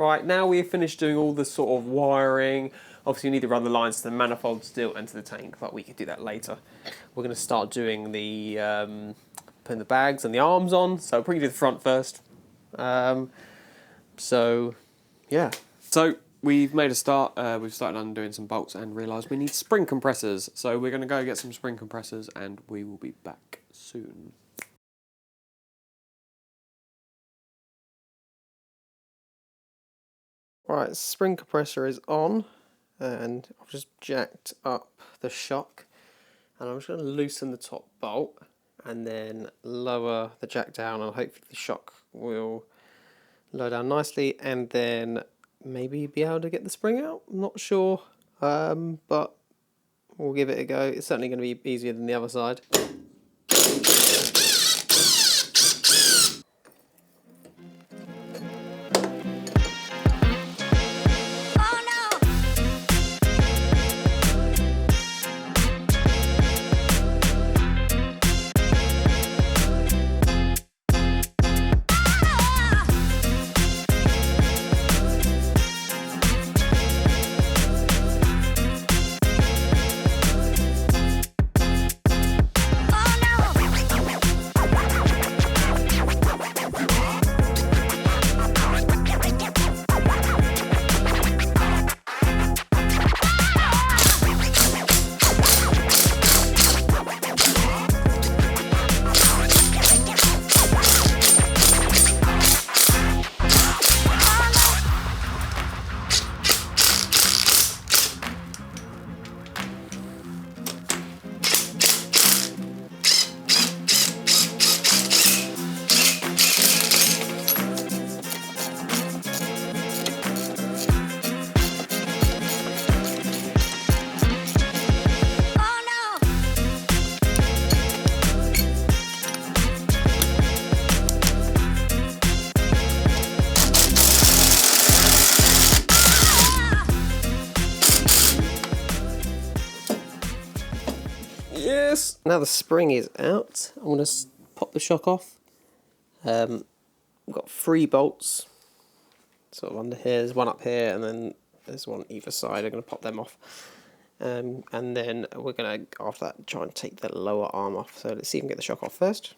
Right, now we've finished doing all the sort of wiring. Obviously you need to run the lines to the manifold still and to the tank, but we can do that later. We're going to start doing the putting the bags and the arms on, so we'll probably do the front first. So yeah, so we've made a start. We've started undoing some bolts and realised we need spring compressors. So we're going to go get some spring compressors and we will be back soon. Right, spring compressor is on and I've just jacked up the shock and I'm just going to loosen the top bolt and then lower the jack down and hopefully the shock will lower down nicely and then maybe be able to get the spring out. I'm not sure, but we'll give it a go. It's certainly going to be easier than the other side. Yes! Now the spring is out, I'm going to pop the shock off. I've got 3 bolts sort of under here. There's one up here and then there's one either side. I'm going to pop them off. And then we're going to, after that, try and take the lower arm off. So let's see if we can get the shock off first.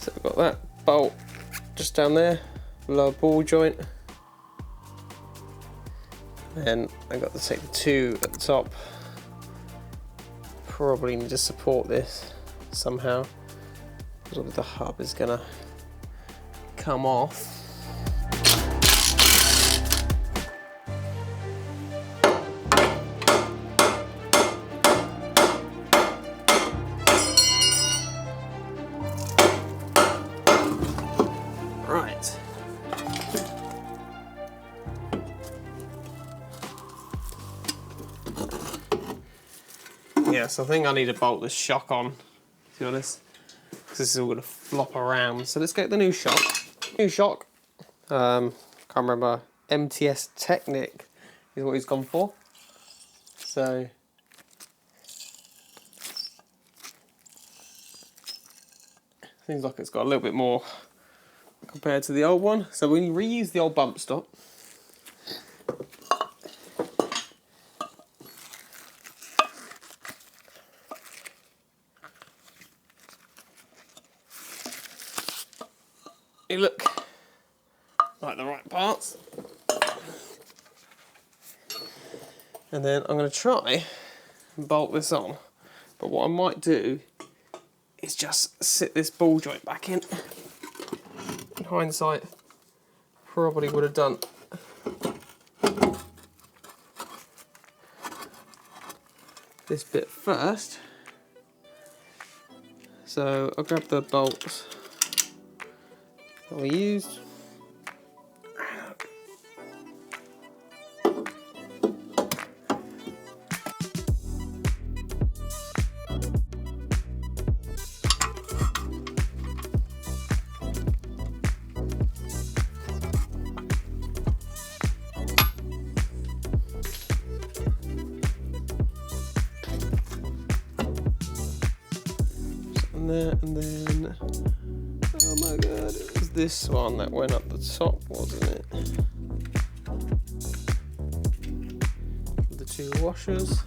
So we've got that bolt just down there, lower ball joint. Then I've got to take the 2 at the top. Probably need to support this somehow, because the hub is gonna come off. Right. Yes, I think I need to bolt this shock on, to be honest, because this is all going to flop around. So let's get the new shock. New shock. Can't remember. MTS Technic is what he's gone for. So seems like it's got a little bit more compared to the old one. So we reuse the old bump stop. You look like the right parts. And then I'm going to try and bolt this on. But what I might do is just sit this ball joint back in. In hindsight, probably would have done this bit first. So I'll grab the bolts that we used. on there, and then, oh my god, it was this one that went up the top, wasn't it? The two washers.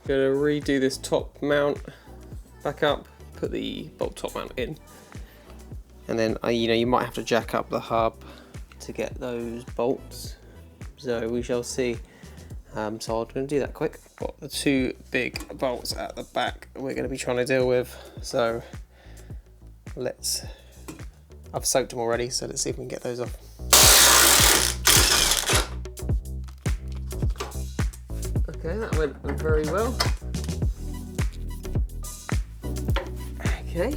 Gonna redo this top mount back up, put the bolt top mount in, and then you might have to jack up the hub to get those bolts, so we shall see. So I'm going to do that quick. Got the two big bolts at the back we're going to be trying to deal with, so I've soaked them already, so let's see if we can get those off. Okay, that went very well. Okay.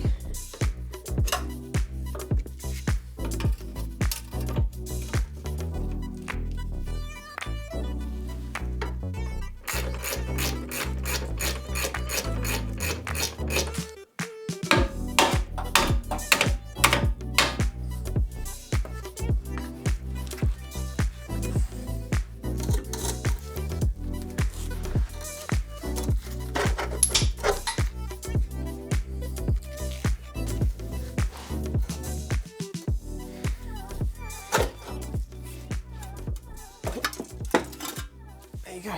There you go.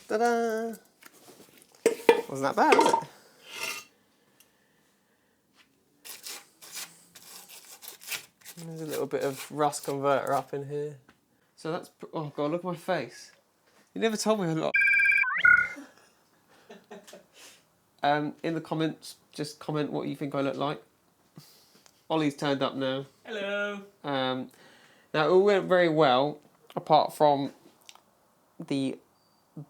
Ta-da! Wasn't that bad, was it? There's a little bit of rust converter up in here. So that's, oh god, look at my face. You never told me a lot. In the comments, just comment what you think I look like. Olly's turned up now. Hello. Now it all went very well, apart from the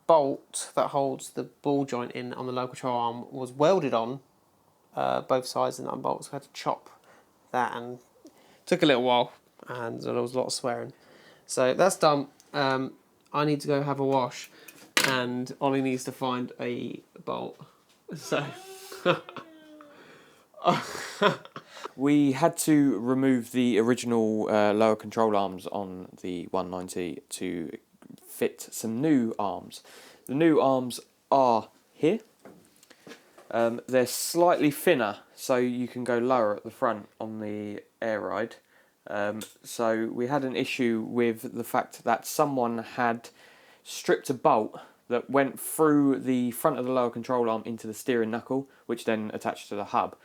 bolt that holds the ball joint in on the low control arm was welded on both sides, and that bolt, so I had to chop that, and it took a little while, and there was a lot of swearing. So that's done. I need to go have a wash, and Ollie needs to find a bolt. So We had to remove the original lower control arms on the 190 to fit some new arms. The new arms are here. They're slightly thinner, so you can go lower at the front on the air ride. So we had an issue with the fact that someone had stripped a bolt that went through the front of the lower control arm into the steering knuckle, which then attached to the hub.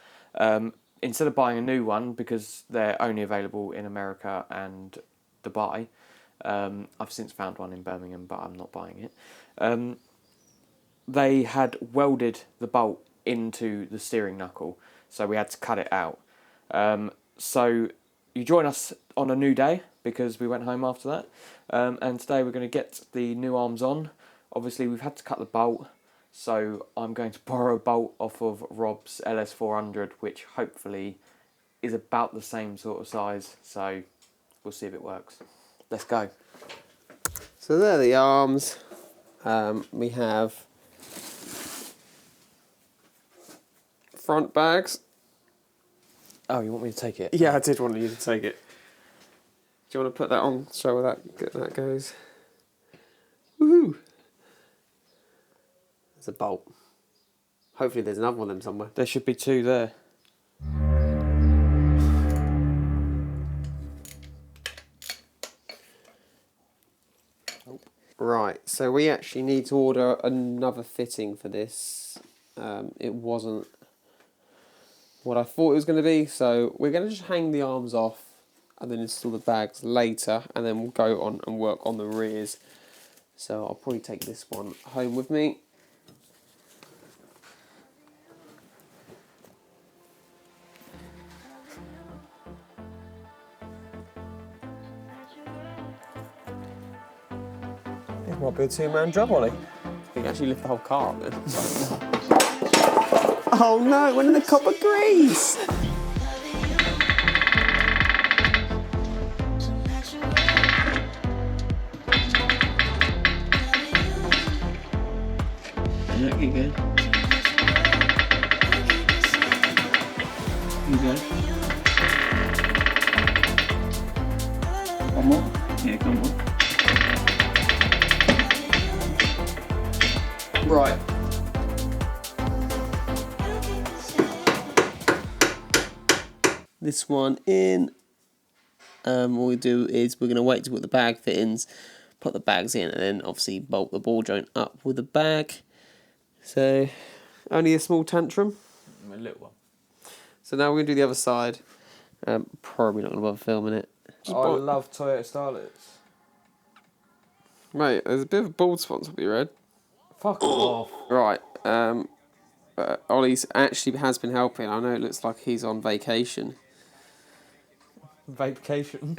Instead of buying a new one, because they're only available in America and Dubai, I've since found one in Birmingham, but I'm not buying it. They had welded the bolt into the steering knuckle, so we had to cut it out. So you join us on a new day, because we went home after that, and today we're going to get the new arms on. Obviously we've had to cut the bolt, so I'm going to borrow a bolt off of Rob's LS400, which hopefully is about the same sort of size, so we'll see if it works. Let's go. So there are the arms. We have front bags. Oh, you want me to take it? Yeah, I did want you to take it. Do you want to put that on? Show where that goes. Woohoo! There's a bolt. Hopefully there's another one of them somewhere. There should be two there. Right, so we actually need to order another fitting for this. It wasn't what I thought it was going to be, so we're going to just hang the arms off and then install the bags later, and then we'll go on and work on the rears. So I'll probably take this one home with me. It might be a two-man job, Ollie. You can actually lift the whole car then. Oh no, it went in the copper grease! Yeah, keep going. You go. One more? Yeah, come on. Right. This one in. What we do is we're going to wait to put the bag fittings, put the bags in, and then obviously bolt the ball joint up with the bag. So, only a small tantrum. A little one. So now we're going to do the other side. Probably not going to bother filming it. I love Toyota Starlets. Mate, there's a bit of a bald spot on top of your head. Fuck off. Right. Ollie's actually has been helping. I know it looks like he's on vacation. Vacation.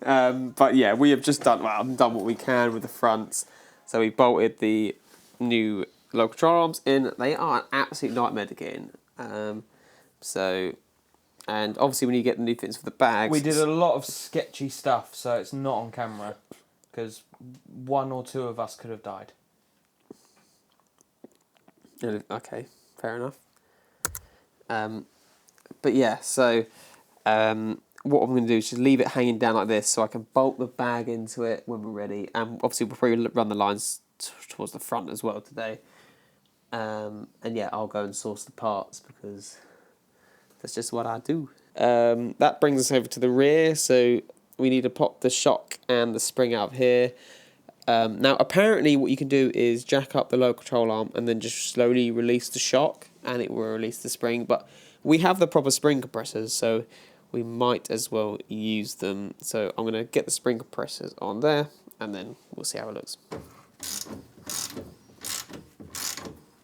But yeah, we have just done what we can with the fronts. So we bolted the new low control arms in. They are an absolute nightmare to get in. And obviously when you get the new fittings for the bags... We did a lot of sketchy stuff, so it's not on camera. Because one or two of us could have died. Okay, fair enough. But yeah, so what I'm going to do is just leave it hanging down like this so I can bolt the bag into it when we're ready. And obviously we'll probably run the lines towards the front as well today. And yeah, I'll go and source the parts because that's just what I do. That brings us over to the rear, so we need to pop the shock and the spring out of here. Now, apparently what you can do is jack up the low control arm and then just slowly release the shock and it will release the spring. But we have the proper spring compressors, so we might as well use them. So I'm going to get the spring compressors on there and then we'll see how it looks.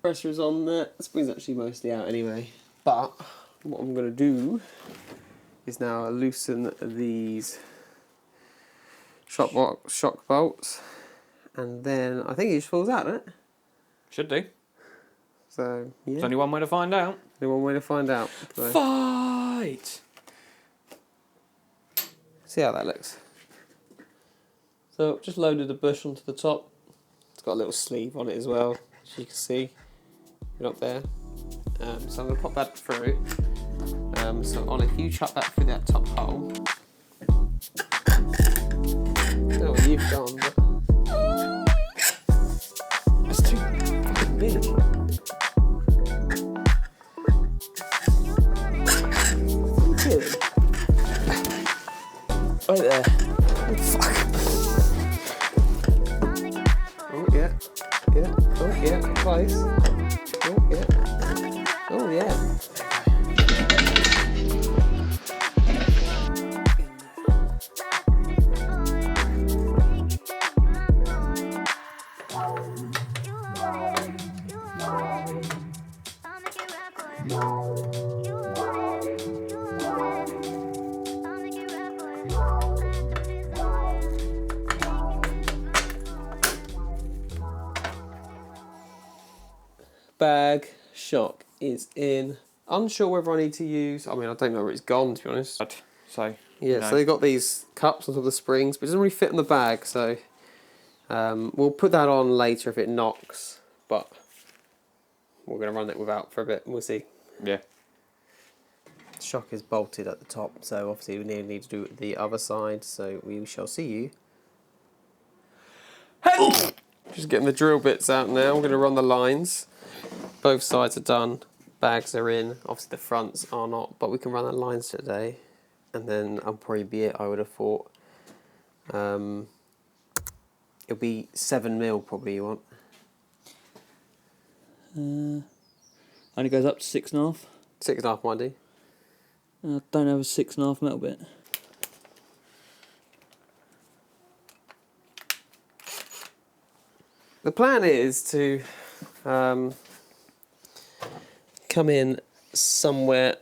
Compressor is on there. The spring's actually mostly out anyway. But what I'm going to do is now loosen these shock bolts. And then I think it just falls out, doesn't it? Should do. So, yeah. There's only one way to find out. Only one way to find out. So. Fight! See how that looks. So, just loaded a bush onto the top. It's got a little sleeve on it as well, as you can see. Right up there. So I'm going to pop that through. So, Ollie, if you chuck that through that top hole. I don't know where you've gone, but... That's too fucking big. Right there. Oh, fuck. Oh, yeah. Yeah. Oh, yeah. Close. Oh, yeah. Oh, yeah. Bag shock is in. Unsure whether I need to use. I mean, I don't know where it's gone, to be honest. So Yeah, so they've got these cups on top of the springs, but it doesn't really fit in the bag, so we'll put that on later if it knocks, but we're going to run it without for a bit, we'll see. Yeah. The shock is bolted at the top, so obviously we need to do it the other side, so we shall see you. Hey! Just getting the drill bits out now, we're going to run the lines. Both sides are done, bags are in, obviously the fronts are not, but we can run the lines today. And then that'll probably be it, I would have thought. It'll be 7mm probably you want. Only goes up to 6.5. 6.5 might do. I don't have a 6.5 metal bit. The plan is to come in somewhere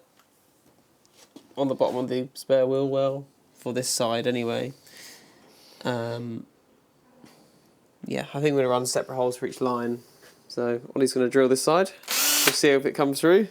on the bottom of the spare wheel well, for this side anyway. Yeah, I think we're going to run separate holes for each line. So Ollie's going to drill this side. We'll see if it comes through.